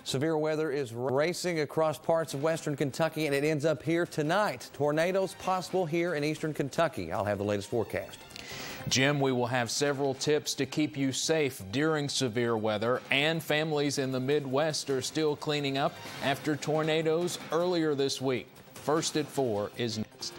Severe weather is racing across parts of western Kentucky, and it ends up here tonight. Tornadoes possible here in eastern Kentucky. I'll have the latest forecast. Jim, we will have several tips to keep you safe during severe weather, and families in the Midwest are still cleaning up after tornadoes earlier this week. First at 4 is next.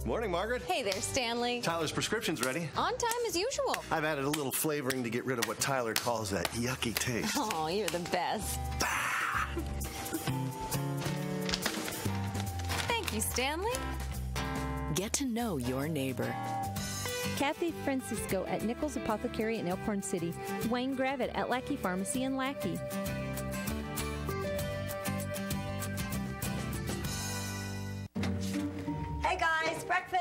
Morning, Margaret. Hey there, Stanley. Tyler's prescription's ready. On time as usual. I've added a little flavoring to get rid of what Tyler calls that yucky taste. Oh, you're the best. Thank you, Stanley. Get to know your neighbor. Kathy Francisco at Nichols Apothecary in Elkhorn City. Wayne Gravitt at Lackey Pharmacy in Lackey. Hey guys, breakfast!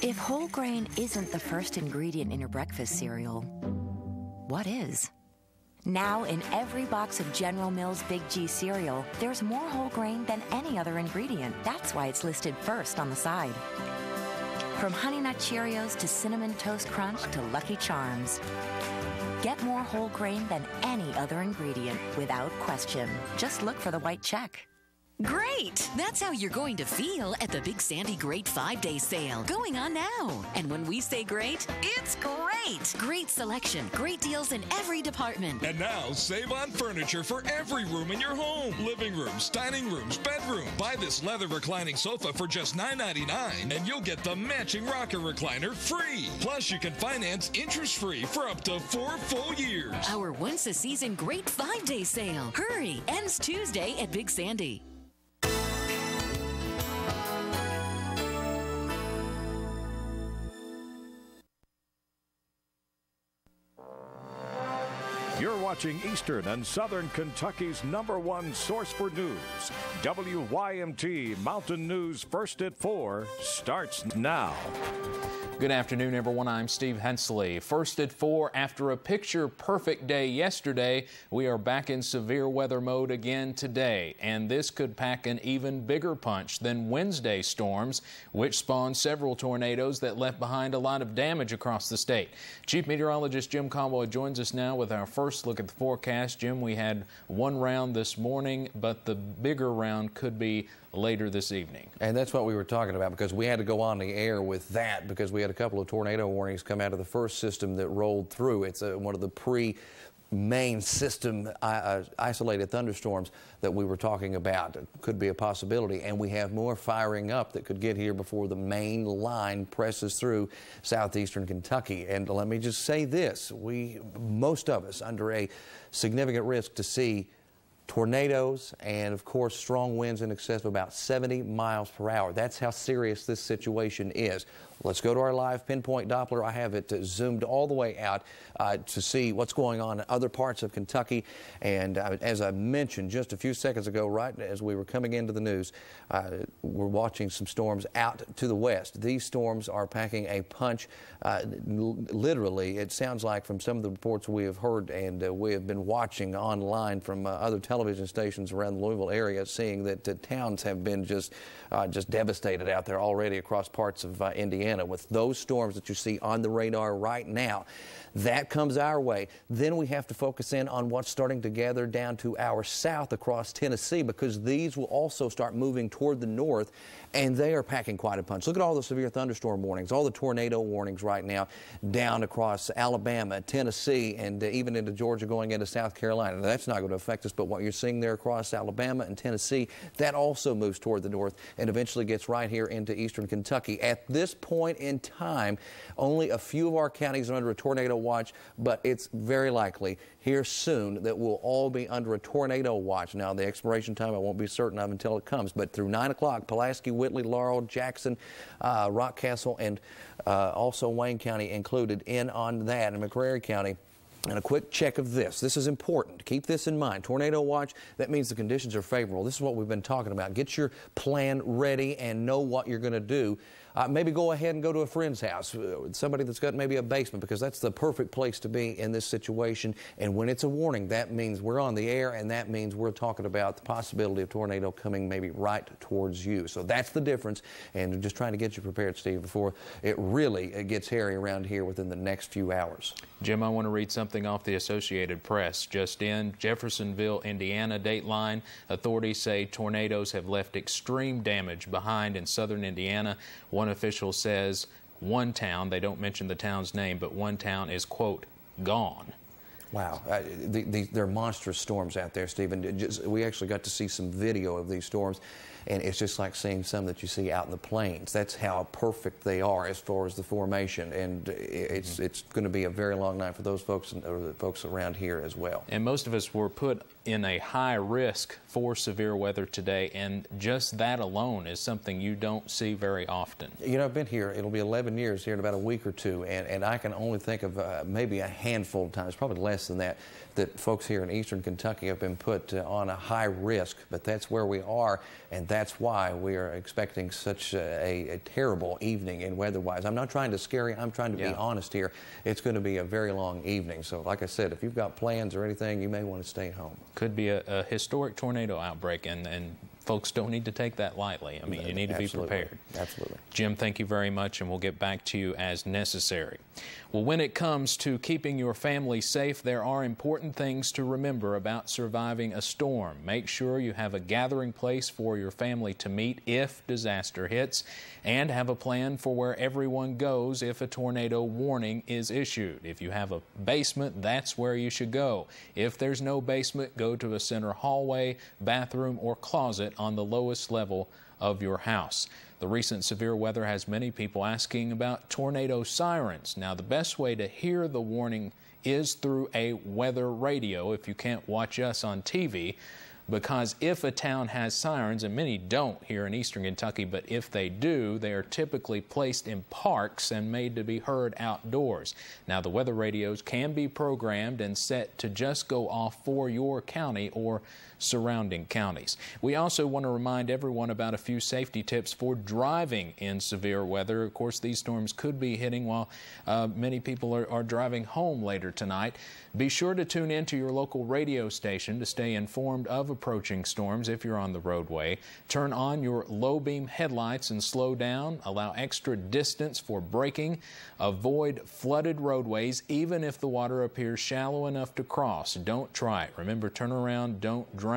If whole grain isn't the first ingredient in your breakfast cereal, what is? Now, in every box of General Mills Big G cereal, there's more whole grain than any other ingredient. That's why it's listed first on the side. From Honey Nut Cheerios to Cinnamon Toast Crunch to Lucky Charms. Get more whole grain than any other ingredient without question. Just look for the white check. Great! That's how you're going to feel at the Big Sandy Great 5-Day Sale going on now. And when we say great, it's great! Great selection, great deals in every department. And now, save on furniture for every room in your home. Living rooms, dining rooms, bedroom. Buy this leather reclining sofa for just $9.99 and you'll get the matching rocker recliner free. Plus, you can finance interest-free for up to 4 full years. Our once-a-season Great 5-Day Sale. Hurry! Ends Tuesday at Big Sandy. You're watching Eastern and Southern Kentucky's #1 source for news. WYMT Mountain News First at 4 starts now. Good afternoon, everyone. I'm Steve Hensley. First at 4, after a picture-perfect day yesterday, we are back in severe weather mode again today. And this could pack an even bigger punch than Wednesday's storms, which spawned several tornadoes that left behind a lot of damage across the state. Chief Meteorologist Jim Conway joins us now with our first look at the forecast. Jim, we had one round this morning, but the bigger round could be later this evening. And that's what we were talking about, because we had to go on the air with that because we had a couple of tornado warnings come out of the first system that rolled through. It's one of the main system isolated thunderstorms that we were talking about. It could be a possibility, and we have more firing up that could get here before the main line presses through southeastern Kentucky. And let me just say this, most of us under a significant risk to see tornadoes and, of course, strong winds in excess of about 70 miles per hour. That's how serious this situation is. Let's go to our live Pinpoint Doppler. I have it zoomed all the way out to see what's going on in other parts of Kentucky. And as I mentioned just a few seconds ago, right as we were coming into the news, we're watching some storms out to the west. These storms are packing a punch. Literally, it sounds like from some of the reports we have heard and we have been watching online from other television stations around the Louisville area, seeing that towns have been just devastated out there already across parts of Indiana. With those storms that you see on the radar right now, that comes our way. Then we have to focus in on what's starting to gather down to our south across Tennessee, because these will also start moving toward the north, and they are packing quite a punch. Look at all the severe thunderstorm warnings, all the tornado warnings right now down across Alabama, Tennessee, and even into Georgia, going into South Carolina. Now, that's not going to affect us, but what you're seeing there across Alabama and Tennessee, that also moves toward the north and eventually gets right here into eastern Kentucky. At this point in time, only a few of our counties are under a tornado watch, but it's very likely here soon that we'll all be under a tornado watch. Now, the expiration time I won't be certain of until it comes, but through 9 o'clock, Pulaski, Whitley, Laurel, Jackson, Rockcastle, and also Wayne County included in on that, and McCreary County. And a quick check of this. This is important. Keep this in mind. Tornado watch, that means the conditions are favorable. This is what we've been talking about. Get your plan ready and know what you're going to do maybe go ahead and go to a friend's house, somebody that's got maybe a basement, because that's the perfect place to be in this situation. And when it's a warning, that means we're on the air, and that means we're talking about the possibility of tornado coming maybe right towards you. So that's the difference, and just trying to get you prepared, Steve, before it really gets hairy around here within the next few hours. Jim, I want to read something off the Associated Press. Just in Jeffersonville, Indiana, Dateline, authorities say tornadoes have left extreme damage behind in southern Indiana. One official says one town, they don't mention the town's name, but one town is, quote, gone. Wow. There are monstrous storms out there, Stephen. We actually got to see some video of these storms, and it's just like seeing some that you see out in the plains. That's how perfect they are as far as the formation, and it's going to be a very long night for those folks or the folks around here as well. And most of us were put in a high risk for severe weather today, and just that alone is something you don't see very often. You know, I've been here, it'll be 11 years here in about a week or two, and I can only think of maybe a handful of times, probably less than that, that folks here in eastern Kentucky have been put on a high risk, but that's where we are, and that's why we are expecting such a terrible evening in weather-wise. I'm not trying to scare you, I'm trying to be honest here. It's going to be a very long evening, so like I said, if you've got plans or anything, you may want to stay home. Could be a historic tornado outbreak, and folks don't need to take that lightly. I mean, you need to be prepared. Absolutely. Jim, thank you very much, and we'll get back to you as necessary. Well, when it comes to keeping your family safe, there are important things to remember about surviving a storm. Make sure you have a gathering place for your family to meet if disaster hits, and have a plan for where everyone goes if a tornado warning is issued. If you have a basement, that's where you should go. If there's no basement, go to a center hallway, bathroom, or closet on the lowest level of your house. The recent severe weather has many people asking about tornado sirens. Now, the best way to hear the warning is through a weather radio if you can't watch us on TV, because if a town has sirens, and many don't here in eastern Kentucky, but if they do, they are typically placed in parks and made to be heard outdoors. Now, the weather radios can be programmed and set to just go off for your county or surrounding counties. We also want to remind everyone about a few safety tips for driving in severe weather. Of course, these storms could be hitting while many people are driving home later tonight. Be sure to tune in to your local radio station to stay informed of approaching storms if you're on the roadway. Turn on your low beam headlights and slow down. Allow extra distance for braking. Avoid flooded roadways even if the water appears shallow enough to cross. Don't try it. Remember, turn around, don't drown.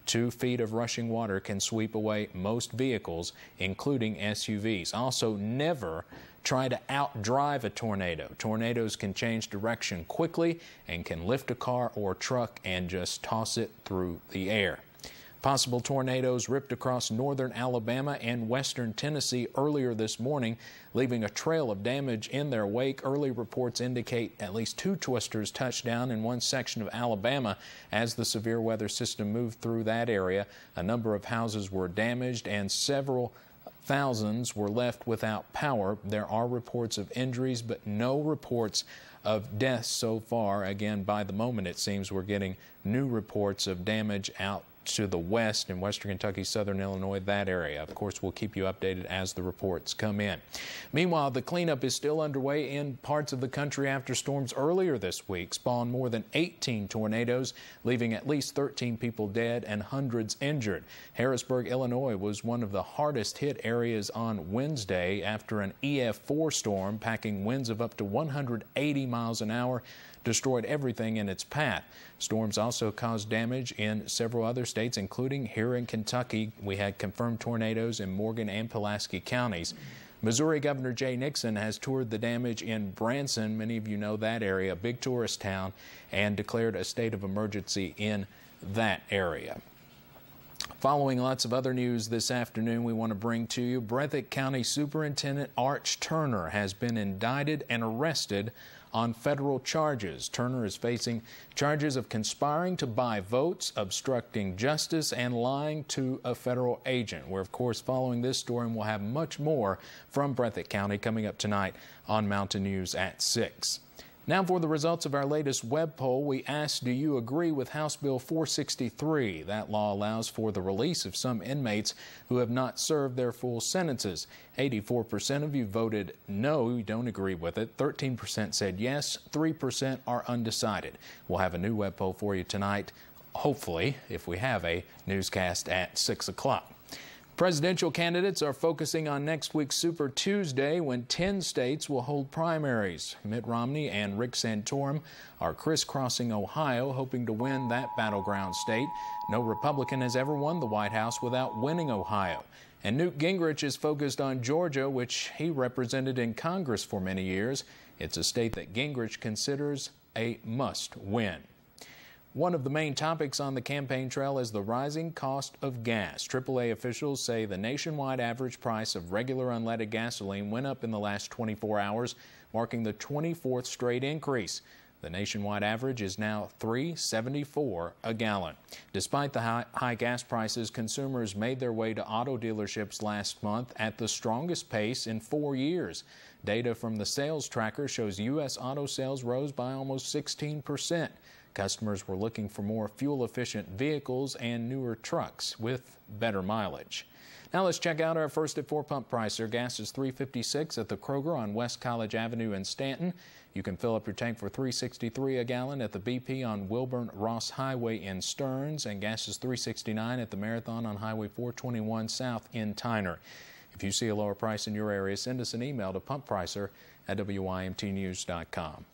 2 feet of rushing water can sweep away most vehicles, including SUVs. Also, never try to outdrive a tornado. Tornadoes can change direction quickly and can lift a car or truck and just toss it through the air. Possible tornadoes ripped across northern Alabama and western Tennessee earlier this morning, leaving a trail of damage in their wake. Early reports indicate at least 2 twisters touched down in one section of Alabama as the severe weather system moved through that area. A number of houses were damaged and several thousands were left without power. There are reports of injuries, but no reports of deaths so far. Again, by the moment, it seems we're getting new reports of damage out to the west in western Kentucky, southern Illinois, that area. Of course, we'll keep you updated as the reports come in. Meanwhile, the cleanup is still underway in parts of the country after storms earlier this week spawned more than 18 tornadoes, leaving at least 13 people dead and hundreds injured. Harrisburg, Illinois was one of the hardest hit areas on Wednesday after an EF4 storm packing winds of up to 180 miles an hour destroyed everything in its path. Storms also caused damage in several other states, including here in Kentucky. We had confirmed tornadoes in Morgan and Pulaski counties. Missouri Governor Jay Nixon has toured the damage in Branson. Many of you know that area, a big tourist town, and declared a state of emergency in that area. Following lots of other news this afternoon, we want to bring to you Breathitt County Superintendent Arch Turner has been indicted and arrested on federal charges. Turner is facing charges of conspiring to buy votes, obstructing justice, and lying to a federal agent. We're, of course, following this story, and we'll have much more from Breathitt County coming up tonight on Mountain News at 6. Now for the results of our latest web poll, we asked, do you agree with House Bill 463? That law allows for the release of some inmates who have not served their full sentences. 84% of you voted no, you don't agree with it. 13% said yes, 3% are undecided. We'll have a new web poll for you tonight, hopefully, if we have a newscast at 6 o'clock. Presidential candidates are focusing on next week's Super Tuesday when 10 states will hold primaries. Mitt Romney and Rick Santorum are crisscrossing Ohio, hoping to win that battleground state. No Republican has ever won the White House without winning Ohio. And Newt Gingrich is focused on Georgia, which he represented in Congress for many years. It's a state that Gingrich considers a must-win. One of the main topics on the campaign trail is the rising cost of gas. AAA officials say the nationwide average price of regular unleaded gasoline went up in the last 24 hours, marking the 24th straight increase. The nationwide average is now $3.74 a gallon. Despite the high gas prices, consumers made their way to auto dealerships last month at the strongest pace in 4 years. Data from the sales tracker shows U.S. auto sales rose by almost 16%. Customers were looking for more fuel-efficient vehicles and newer trucks with better mileage. Now let's check out our First at 4 pump pricer. Gas is $3.56 at the Kroger on West College Avenue in Stanton. You can fill up your tank for $3.63 a gallon at the BP on Wilburn Ross Highway in Stearns, and gas is $3.69 at the Marathon on Highway 421 South in Tyner. If you see a lower price in your area, send us an email to pumppricer@wymtnews.com.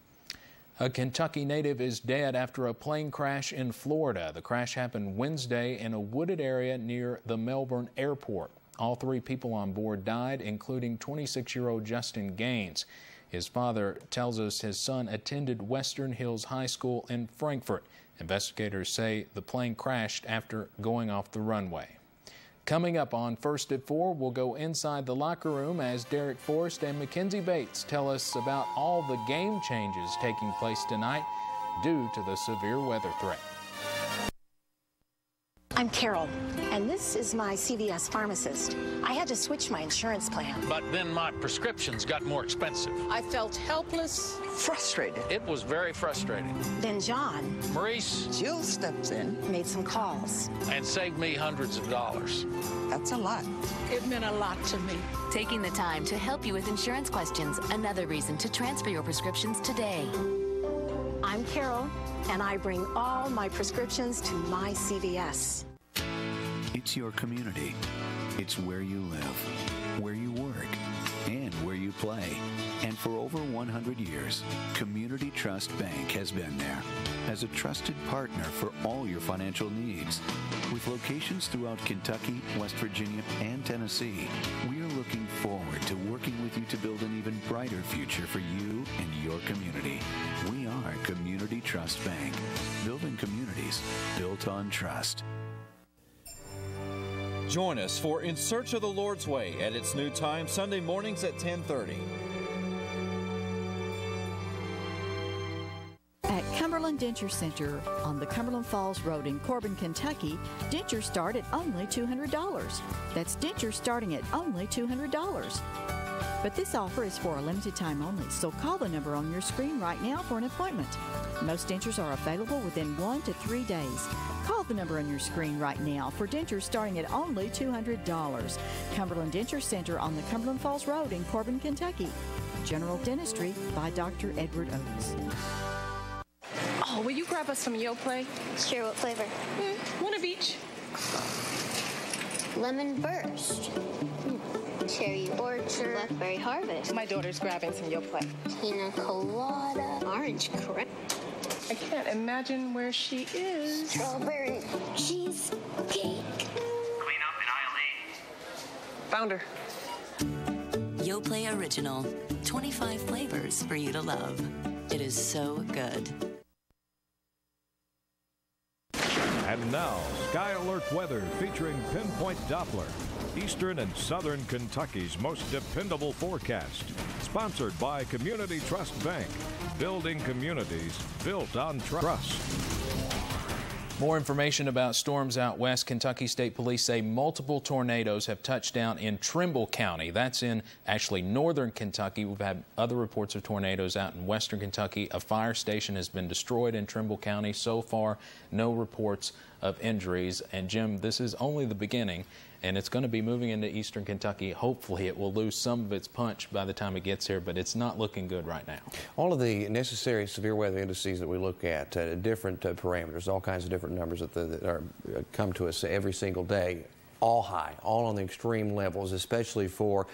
A Kentucky native is dead after a plane crash in Florida. The crash happened Wednesday in a wooded area near the Melbourne airport. All 3 people on board died, including 26-year-old Justin Gaines. His father tells us his son attended Western Hills High School in Frankfort. Investigators say the plane crashed after going off the runway. Coming up on First at 4, we'll go inside the locker room as Derek Forrest and Mackenzie Bates tell us about all the game changes taking place tonight due to the severe weather threat. I'm Carol, and this is my CVS pharmacist. I had to switch my insurance plan. But then my prescriptions got more expensive. I felt helpless, frustrated. It was very frustrating. Then John, Maurice, Jill steps in, made some calls. And saved me hundreds of dollars. That's a lot. It meant a lot to me. Taking the time to help you with insurance questions. Another reason to transfer your prescriptions today. I'm Carol, and I bring all my prescriptions to my CVS. It's your community. It's where you live, where you work, and where you play. And for over 100 years, Community Trust Bank has been there as a trusted partner for all your financial needs. With locations throughout Kentucky, West Virginia, and Tennessee, we are looking forward to working with you to build an even brighter future for you and your community. We are Community Trust Bank, building communities built on trust. Join us for In Search of the Lord's Way at its new time, Sunday mornings at 10:30. At Cumberland Denture Center on the Cumberland Falls Road in Corbin, Kentucky, dentures start at only $200. That's dentures starting at only $200. But this offer is for a limited time only, so call the number on your screen right now for an appointment. Most dentures are available within 1 to 3 days. Call the number on your screen right now for dentures starting at only $200. Cumberland Denture Center on the Cumberland Falls Road in Corbin, Kentucky. General Dentistry by Dr. Edward Oates. Oh, will you grab us some Yoplait? Sure, what flavor? One of each. Lemon burst. Cherry orchard. Blackberry harvest. My daughter's grabbing some Yoplait. Pina colada. Orange crepe. I can't imagine where she is. Strawberry cheesecake. Clean up in aisle 8. Found her. Yoplait Original. 25 flavors for you to love. It is so good. And now, Sky Alert weather featuring Pinpoint Doppler. Eastern and Southern Kentucky's most dependable forecast. Sponsored by Community Trust Bank. Building communities built on trust. More information about storms out west. Kentucky State Police say multiple tornadoes have touched down in Trimble County. That's in actually northern Kentucky. We've had other reports of tornadoes out in western Kentucky. A fire station has been destroyed in Trimble County. So far, no reports of injuries. And Jim, this is only the beginning, and it's going to be moving into eastern Kentucky. Hopefully it will lose some of its punch by the time it gets here, but it's not looking good right now. All of the necessary severe weather indices that we look at, different parameters, all kinds of different numbers that come to us every single day, all high, all on the extreme levels, especially for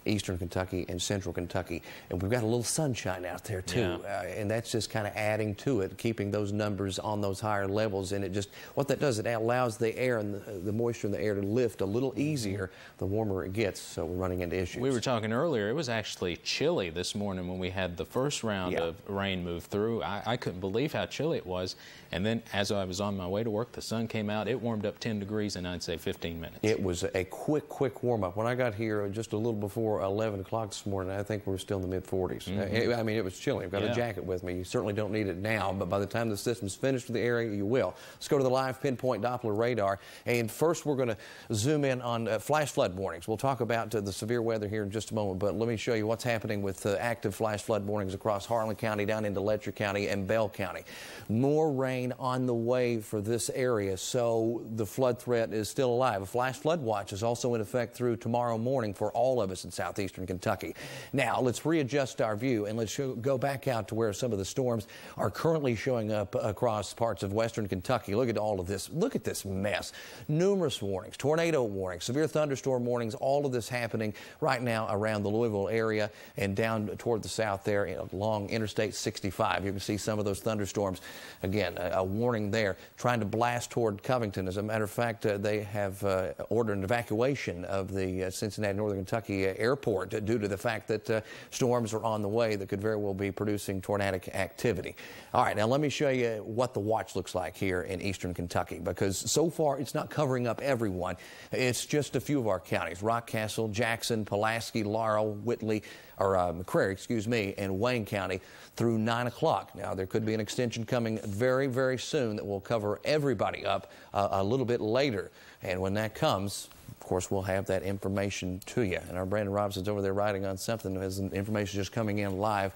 eastern Kentucky and central Kentucky. And we've got a little sunshine out there too, and that's just kind of adding to it, keeping those numbers on those higher levels. And it just, what that does, it allows the air and the moisture in the air to lift a little easier the warmer it gets, so we're running into issues. We were talking earlier, it was actually chilly this morning when we had the first round of rain move through. I couldn't believe how chilly it was. And then as I was on my way to work, the sun came out. It warmed up 10 degrees in, I'd say, 15 minutes. It was a quick warm-up. When I got here just a little before 11 o'clock this morning, I think we were still in the mid-40s. I mean, it was chilly. I've got a jacket with me. You certainly don't need it now, but by the time the system's finished with the area, you will. Let's go to the live Pinpoint Doppler radar. And first, we're going to zoom in on flash flood warnings. We'll talk about the severe weather here in just a moment, but let me show you what's happening with active flash flood warnings across Harlan County, down into Letcher County and Bell County. More rain on the way for this area, so the flood threat is still alive. A flash flood watch is also in effect through tomorrow morning for all of us in southeastern Kentucky. Now, let's readjust our view and let's go back out to where some of the storms are currently showing up across parts of western Kentucky. Look at all of this. Look at this mess. Numerous warnings, tornado warnings, severe thunderstorm warnings, all of this happening right now around the Louisville area and down toward the south there along Interstate 65. You can see some of those thunderstorms. Again, a warning there, trying to blast toward Covington. As a matter of fact, they have ordered an evacuation of the Cincinnati, Northern Kentucky airport due to the fact that storms are on the way that could very well be producing tornadic activity. All right, now let me show you what the watch looks like here in eastern Kentucky, because so far it's not covering up everyone. It's just a few of our counties: Rockcastle, Jackson, Pulaski, Laurel, Whitley, or McCrary, excuse me, and Wayne County through 9 o'clock. Now, there could be an extension coming very, very soon that will cover everybody up a little bit later. And when that comes, of course, we'll have that information to you. And our Brandon Robson's over there writing on something as information just coming in live.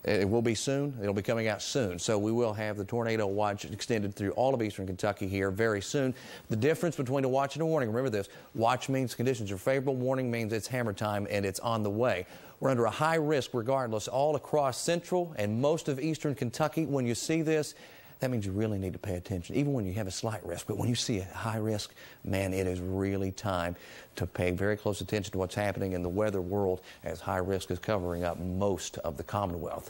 It will be soon. It'll be coming out soon. So we will have the tornado watch extended through all of eastern Kentucky here very soon. The difference between a watch and a warning, remember this, watch means conditions are favorable, warning means it's hammer time and it's on the way. We're under a high risk regardless all across central and most of eastern Kentucky. When you see this, that means you really need to pay attention, even when you have a slight risk. But when you see a high risk, man, it is really time to pay very close attention to what's happening in the weather world as high risk is covering up most of the Commonwealth.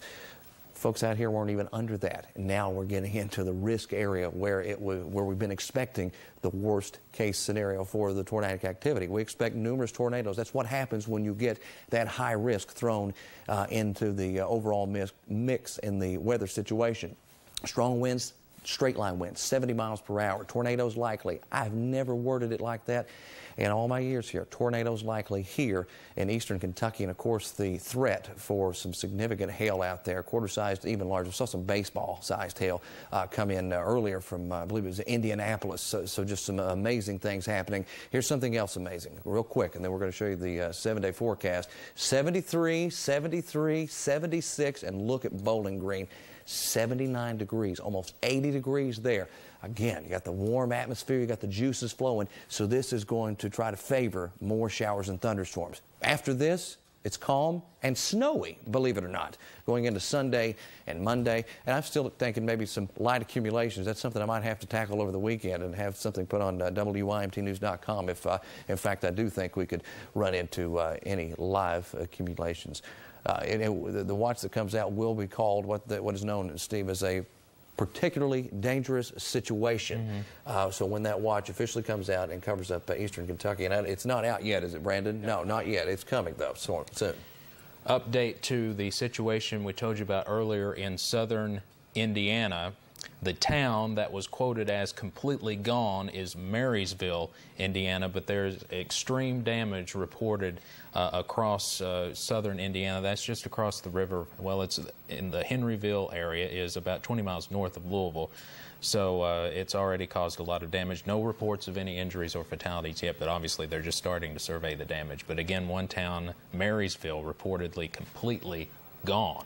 Folks out here weren't even under that. Now we're getting into the risk area where we've been expecting the worst case scenario for the tornadic activity. We expect numerous tornadoes. That's what happens when you get that high risk thrown into the overall mix in the weather situation. Strong winds, straight line winds, 70 miles per hour. Tornadoes likely. I've never worded it like that in all my years here. Tornadoes likely here in eastern Kentucky. And, of course, the threat for some significant hail out there, quarter-sized, even larger. We saw some baseball-sized hail come in earlier from, I believe it was Indianapolis. So just some amazing things happening. Here's something else amazing, real quick, and then we're going to show you the 7-day forecast. 73, 73, 76, and look at Bowling Green. 79 degrees, almost 80 degrees there. Again, you got the warm atmosphere, you got the juices flowing, so this is going to try to favor more showers and thunderstorms. After this, it's calm and snowy, believe it or not, going into Sunday and Monday. And I'm still thinking maybe some light accumulations. That's something I might have to tackle over the weekend and have something put on WYMTnews.com if, in fact, I do think we could run into any live accumulations. The watch that comes out will be called what is known, Steve, as a particularly dangerous situation. So when that watch officially comes out and covers up eastern Kentucky, and it's not out yet, is it, Brandon? No, not yet. It's coming, though, soon. Update to the situation we told you about earlier in southern Indiana. The town that was quoted as completely gone is Marysville, Indiana, but there's extreme damage reported across southern Indiana. That's just across the river. Well, it's in the Henryville area, is about 20 miles north of Louisville. So it's already caused a lot of damage. No reports of any injuries or fatalities yet, but obviously they're just starting to survey the damage. But again, one town, Marysville, reportedly completely gone.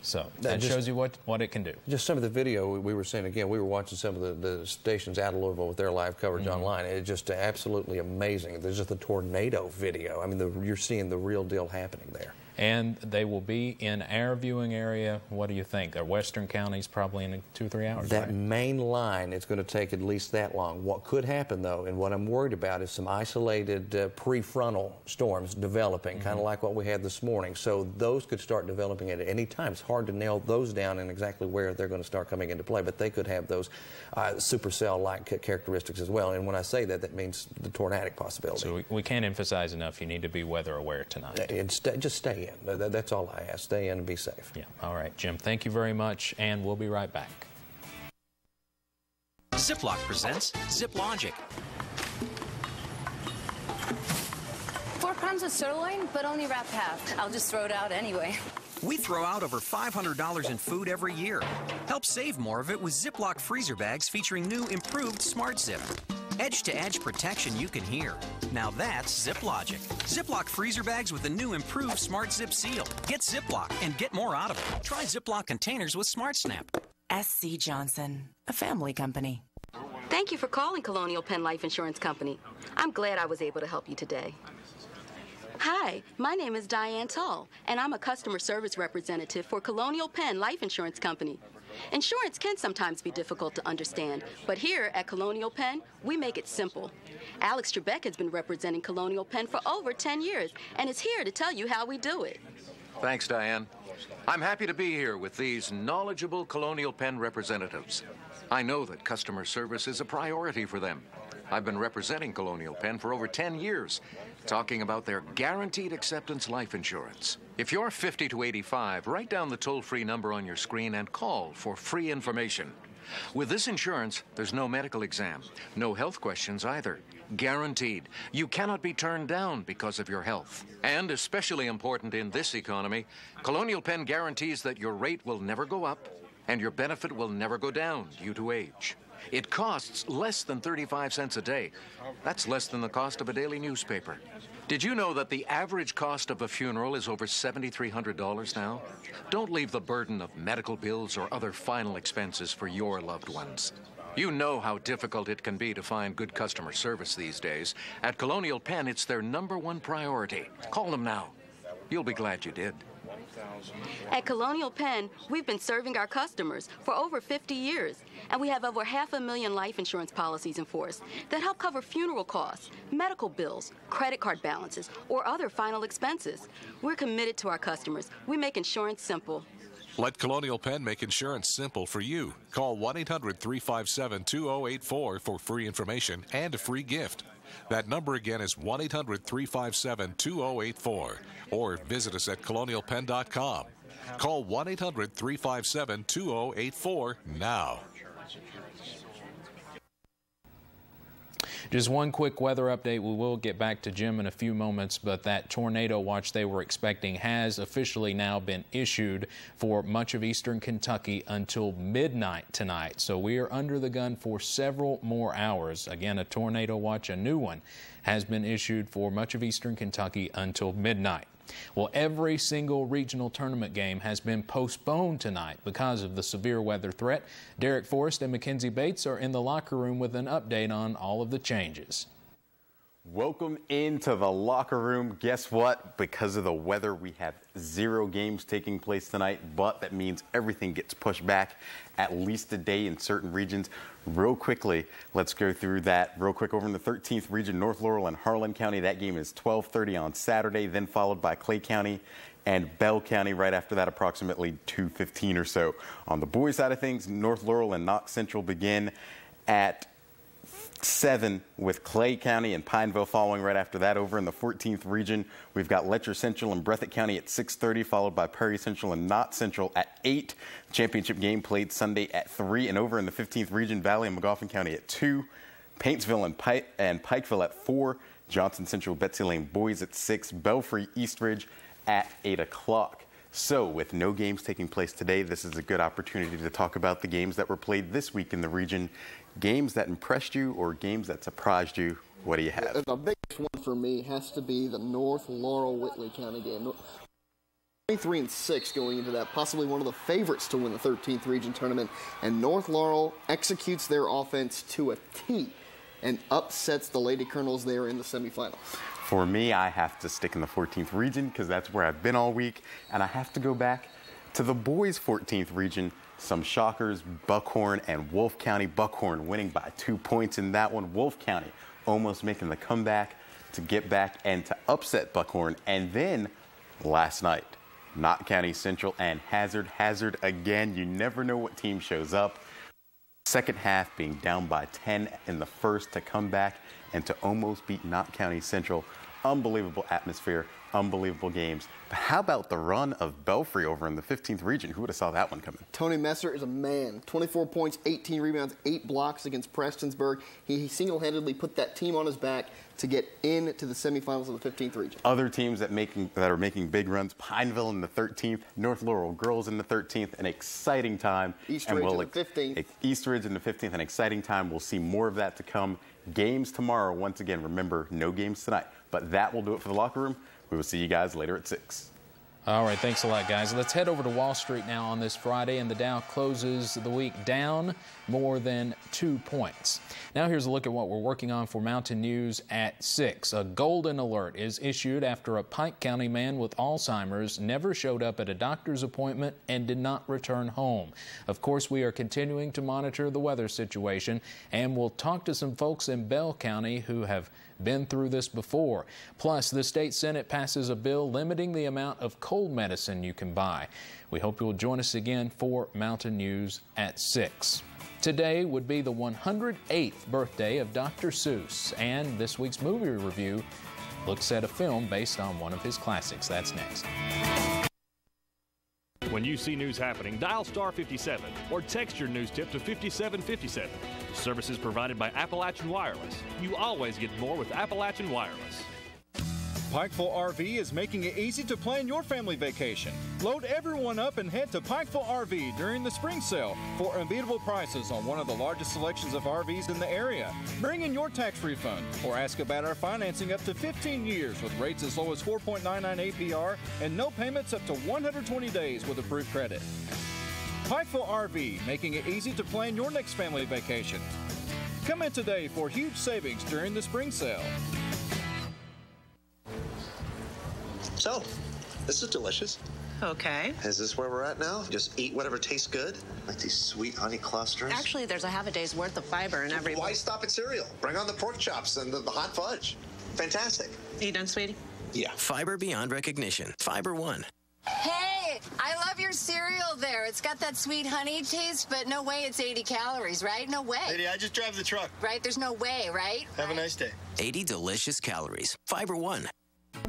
So that shows you what it can do. Just some of the video we were seeing, again, we were watching some of the stations out of Louisville with their live coverage online. It's just absolutely amazing. There's just the tornado video. I mean, you're seeing the real deal happening there. And they will be in our viewing area. What do you think? Our western counties probably in 2 or 3 hours. That main line, it's going to take at least that long. What could happen, though, and what I'm worried about is some isolated prefrontal storms developing, kind of like what we had this morning. So those could start developing at any time. It's hard to nail those down and exactly where they're going to start coming into play, but they could have those supercell-like characteristics as well. And when I say that, that means the tornadic possibility. So we can't emphasize enough, you need to be weather aware tonight. And just stay in. That's all I ask. Stay in and be safe. Yeah. All right, Jim. Thank you very much, and we'll be right back. Ziploc presents ZipLogic. 4 pounds of sirloin, but only wrapped half. I'll just throw it out anyway. We throw out over $500 in food every year. Help save more of it with Ziploc freezer bags featuring new improved Smart Zip. Edge-to-edge protection you can hear. Now that's ZipLogic. Ziploc freezer bags with the new improved Smart Zip seal. Get Ziploc and get more out of it. Try Ziploc containers with Smart Snap. SC Johnson, a family company. Thank you for calling Colonial Penn Life Insurance Company. I'm glad I was able to help you today. Hi, my name is Diane Tull, and I'm a customer service representative for Colonial Penn Life Insurance Company. Insurance can sometimes be difficult to understand, but here at Colonial Penn, we make it simple. Alex Trebek has been representing Colonial Penn for over 10 years and is here to tell you how we do it. Thanks, Diane. I'm happy to be here with these knowledgeable Colonial Penn representatives. I know that customer service is a priority for them. I've been representing Colonial Penn for over 10 years, talking about their guaranteed acceptance life insurance. If you're 50 to 85, write down the toll-free number on your screen and call for free information. With this insurance, there's no medical exam, no health questions either. Guaranteed. You cannot be turned down because of your health. And especially important in this economy, Colonial Penn guarantees that your rate will never go up and your benefit will never go down due to age. It costs less than 35 cents a day. That's less than the cost of a daily newspaper. Did you know that the average cost of a funeral is over $7,300 now? Don't leave the burden of medical bills or other final expenses for your loved ones. You know how difficult it can be to find good customer service these days. At Colonial Penn, it's their #1 priority. Call them now. You'll be glad you did. At Colonial Penn, we've been serving our customers for over 50 years, and we have over 500,000 life insurance policies in force that help cover funeral costs, medical bills, credit card balances, or other final expenses. We're committed to our customers. We make insurance simple. Let Colonial Penn make insurance simple for you. Call 1-800-357-2084 for free information and a free gift. That number again is 1-800-357-2084 or visit us at colonialpenn.com. Call 1-800-357-2084 now. Just one quick weather update. We will get back to Jim in a few moments, but that tornado watch they were expecting has officially now been issued for much of eastern Kentucky until midnight tonight. So we are under the gun for several more hours. Again, a tornado watch, a new one, has been issued for much of eastern Kentucky until midnight. Well, every single regional tournament game has been postponed tonight because of the severe weather threat. Derek Forrest and Mackenzie Bates are in the locker room with an update on all of the changes. Welcome into the locker room. Guess what? Because of the weather, we have 0 games taking place tonight, but that means everything gets pushed back at least a day in certain regions. Real quickly, let's go through that real quick. Over in the 13th region, North Laurel and Harlan County, that game is 12:30 on Saturday, then followed by Clay County and Bell County right after that, approximately 2:15 or so. On the boys' side of things, North Laurel and Knox Central begin at 6-7 with Clay County and Pineville following right after that. Over in the 14th region, we've got Letcher Central and Breathitt County at 6:30, followed by Perry Central and Knott Central at 8. Championship game played Sunday at 3. And over in the 15th region, Valley and McGoffin County at 2. Paintsville and Pikeville at 4. Johnson Central, Betsy Lane Boys at 6. Belfry, Eastridge at 8 o'clock. So with no games taking place today, this is a good opportunity to talk about the games that were played this week in the region. Games that impressed you or games that surprised you. What do you have? The biggest one for me has to be the North Laurel-Whitley County game. 23-6 going into that, possibly one of the favorites to win the 13th region tournament. And North Laurel executes their offense to a T and upsets the Lady Colonels there in the semifinals. For me, I have to stick in the 14th region because that's where I've been all week. And I have to go back to the boys' 14th region. Some shockers, Buckhorn and Wolfe County. Buckhorn winning by 2 points in that one. Wolfe County almost making the comeback to get back and to upset Buckhorn. And then last night, Knott County Central and Hazard. Hazard again, you never know what team shows up. Second half being down by 10 in the first to come back and to almost beat Knott County Central. Unbelievable atmosphere, unbelievable games. But how about the run of Belfry over in the 15th region? Who would have saw that one coming? Tony Messer is a man. 24 points, 18 rebounds, 8 blocks against Prestonsburg. He single-handedly put that team on his back to get into the semifinals of the 15th region. Other teams that are making big runs, Pineville in the 13th, North Laurel Girls in the 13th, an exciting time. Eastridge in the 15th. Eastridge in the 15th, an exciting time. We'll see more of that to come. Games tomorrow. Once again, remember, no games tonight. But that will do it for the locker room. We will see you guys later at 6. All right, thanks a lot, guys. Let's head over to Wall Street now on this Friday, and the Dow closes the week down more than 2 points. Now here's a look at what we're working on for Mountain News at 6. A golden alert is issued after a Pike County man with Alzheimer's never showed up at a doctor's appointment and did not return home. Of course, we are continuing to monitor the weather situation, and we'll talk to some folks in Bell County who have been through this before. Plus, the state Senate passes a bill limiting the amount of cold medicine you can buy. We hope you'll join us again for Mountain News at 6. Today would be the 108th birthday of Dr. Seuss, and this week's movie review looks at a film based on one of his classics. That's next. When you see news happening, dial star 57 or text your news tip to 5757. Services provided by Appalachian Wireless. You always get more with Appalachian Wireless. Pikeville RV is making it easy to plan your family vacation. Load everyone up and head to Pikeville RV during the spring sale for unbeatable prices on one of the largest selections of RVs in the area. Bring in your tax refund or ask about our financing up to 15 years with rates as low as 4.99 APR and no payments up to 120 days with approved credit. Pikeville RV, making it easy to plan your next family vacation. Come in today for huge savings during the spring sale. So, this is delicious. Okay. Is this where we're at now? Just eat whatever tastes good? Like these sweet honey clusters? Actually, there's a half a day's worth of fiber in every... Why stop at cereal? Bring on the pork chops and the hot fudge. Fantastic. Are you done, sweetie? Yeah. Fiber beyond recognition. Fiber One. Hey, I love your cereal there. It's got that sweet honey taste, but no way it's 80 calories, right? No way. Lady, I just drive the truck. Right? There's no way, right? Have a nice day. 80 delicious calories. Fiber One.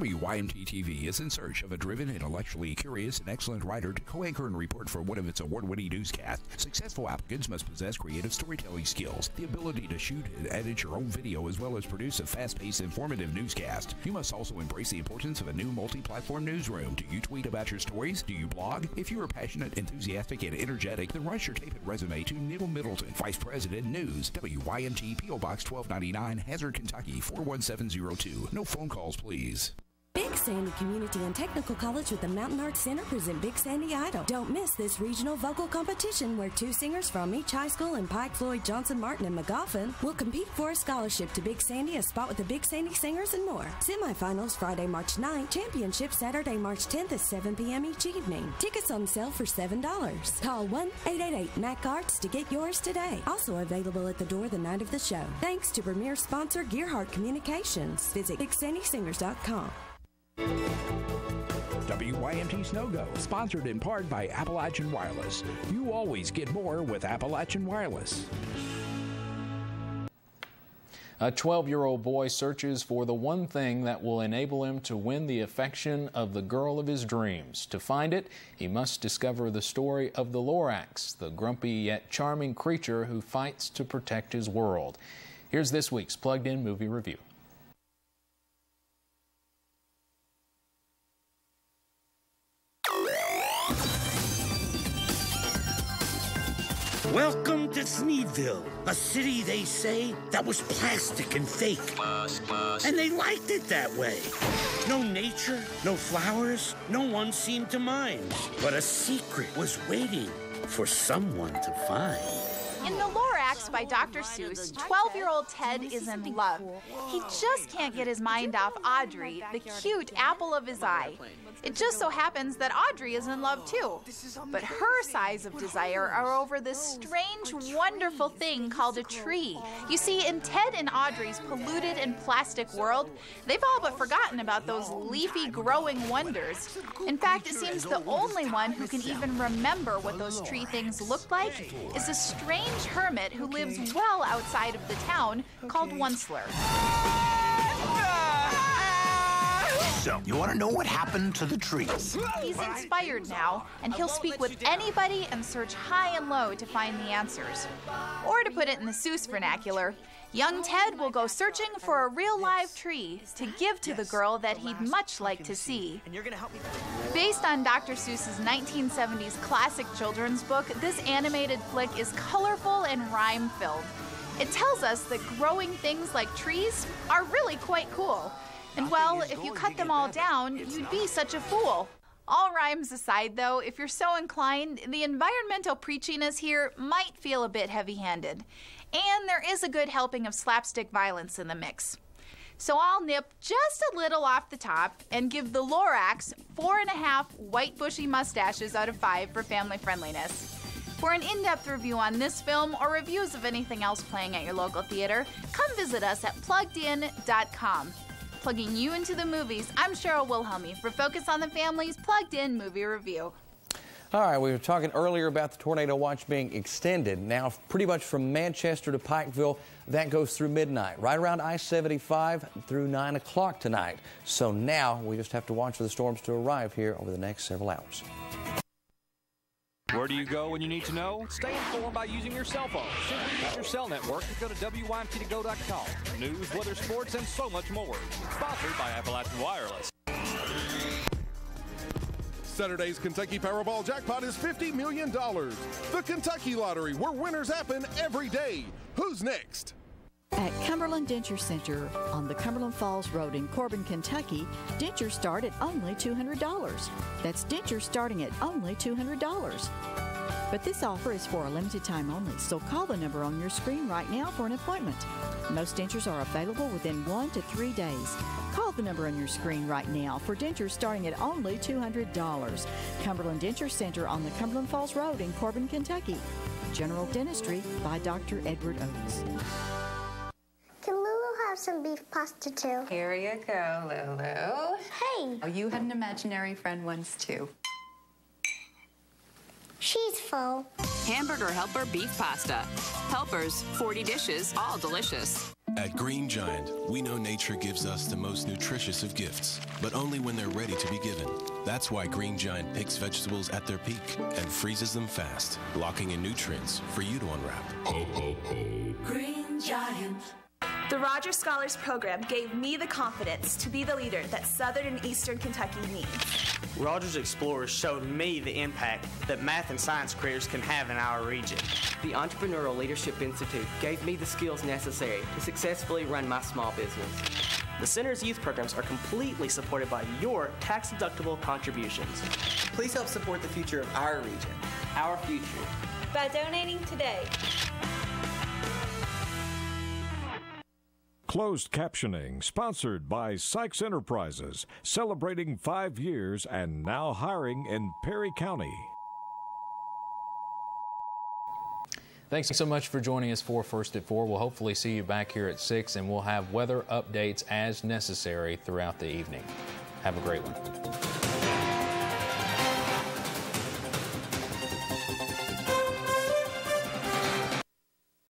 WYMT TV is in search of a driven, intellectually curious, and excellent writer to co-anchor and report for one of its award-winning newscasts. Successful applicants must possess creative storytelling skills, the ability to shoot and edit your own video, as well as produce a fast-paced, informative newscast. You must also embrace the importance of a new multi-platform newsroom. Do you tweet about your stories? Do you blog? If you are passionate, enthusiastic, and energetic, then write your tape and resume to Neil Middleton, Vice President News, WYMT, P.O. Box 1299, Hazard, Kentucky 41702. No phone calls, please. Big Sandy Community and Technical College with the Mountain Arts Center present Big Sandy Idol. Don't miss this regional vocal competition where 2 singers from each high school in Pike, Floyd, Johnson, Martin, and McGoffin will compete for a scholarship to Big Sandy, a spot with the Big Sandy Singers, and more. Semifinals Friday, March 9th. Championship Saturday, March 10th at 7 p.m. each evening. Tickets on sale for $7. Call 1-888-MAC-ARTS to get yours today. Also available at the door the night of the show. Thanks to premier sponsor Gearhart Communications. Visit BigSandySingers.com. WYMT Snow Go, sponsored in part by Appalachian Wireless. You always get more with Appalachian Wireless. A 12-year-old boy searches for the one thing that will enable him to win the affection of the girl of his dreams. To find it, he must discover the story of the Lorax, the grumpy yet charming creature who fights to protect his world. Here's this week's Plugged-In Movie Review. Welcome to Sneedville, a city they say that was plastic and fake. And they liked it that way. No nature, no flowers, no one seemed to mind. But a secret was waiting for someone to find. In The Lorax by Dr. Seuss, 12-year-old Ted is in love. He just can't get his mind off Audrey, the cute apple of his eye. It just so happens that Audrey is in love too. But her sighs of desire are over this strange, wonderful thing called a tree. You see, in Ted and Audrey's polluted and plastic world, they've all but forgotten about those leafy growing wonders. In fact, it seems the only one who can even remember what those tree things look like is a strange hermit who lives well outside of the town called Onceler. So, you want to know what happened to the trees? He's inspired now, and he'll speak with anybody and search high and low to find the answers. Or to put it in the Seuss vernacular, young Ted will go searching for a real live tree to give to the girl that he'd much like to see. Based on Dr. Seuss's 1970s classic children's book, this animated flick is colorful and rhyme-filled. It tells us that growing things like trees are really quite cool. And well, if you cut them all down, you'd be such a fool. All rhymes aside, though, if you're so inclined, the environmental preachiness here might feel a bit heavy-handed. And there is a good helping of slapstick violence in the mix. So I'll nip just a little off the top and give the Lorax 4.5 white bushy mustaches out of 5 for family friendliness. For an in-depth review on this film or reviews of anything else playing at your local theater, come visit us at pluggedin.com. Plugging you into the movies, I'm Cheryl Wilhelmy for Focus on the Family's Plugged In Movie Review. All right, we were talking earlier about the tornado watch being extended. Now, pretty much from Manchester to Pikeville, that goes through midnight, right around I-75 through 9 o'clock tonight. So now we just have to watch for the storms to arrive here over the next several hours. Where do you go when you need to know? Stay informed by using your cell phone. Simply use your cell network to go to WYMT2go.com. News, weather, sports, and so much more. Sponsored by Appalachian Wireless. Saturday's Kentucky Powerball jackpot is $50 million. The Kentucky Lottery, where winners happen every day. Who's next? At Cumberland Denture Center on the Cumberland Falls Road in Corbin, Kentucky, dentures start at only $200. That's dentures starting at only $200. But this offer is for a limited time only, so call the number on your screen right now for an appointment. Most dentures are available within 1 to 3 days. Call the number on your screen right now for dentures starting at only $200. Cumberland Denture Center on the Cumberland Falls Road in Corbin, Kentucky. General Dentistry by Dr. Edward Oates. Can Lulu have some beef pasta too? Here you go, Lulu. Hey! Oh, you had an imaginary friend once too. She's full. Hamburger Helper beef pasta. Helpers, 40 dishes, all delicious. At Green Giant, we know nature gives us the most nutritious of gifts, but only when they're ready to be given. That's why Green Giant picks vegetables at their peak and freezes them fast, locking in nutrients for you to unwrap. Ho, ho, ho. Green Giant. The Rogers Scholars Program gave me the confidence to be the leader that Southern and Eastern Kentucky needs. Rogers Explorers showed me the impact that math and science careers can have in our region. The Entrepreneurial Leadership Institute gave me the skills necessary to successfully run my small business. The Center's youth programs are completely supported by your tax-deductible contributions. Please help support the future of our region. Our future. By donating today. Closed captioning, sponsored by Sykes Enterprises, celebrating 5 years and now hiring in Perry County. Thanks so much for joining us for First at 4. We'll hopefully see you back here at 6, and we'll have weather updates as necessary throughout the evening. Have a great one.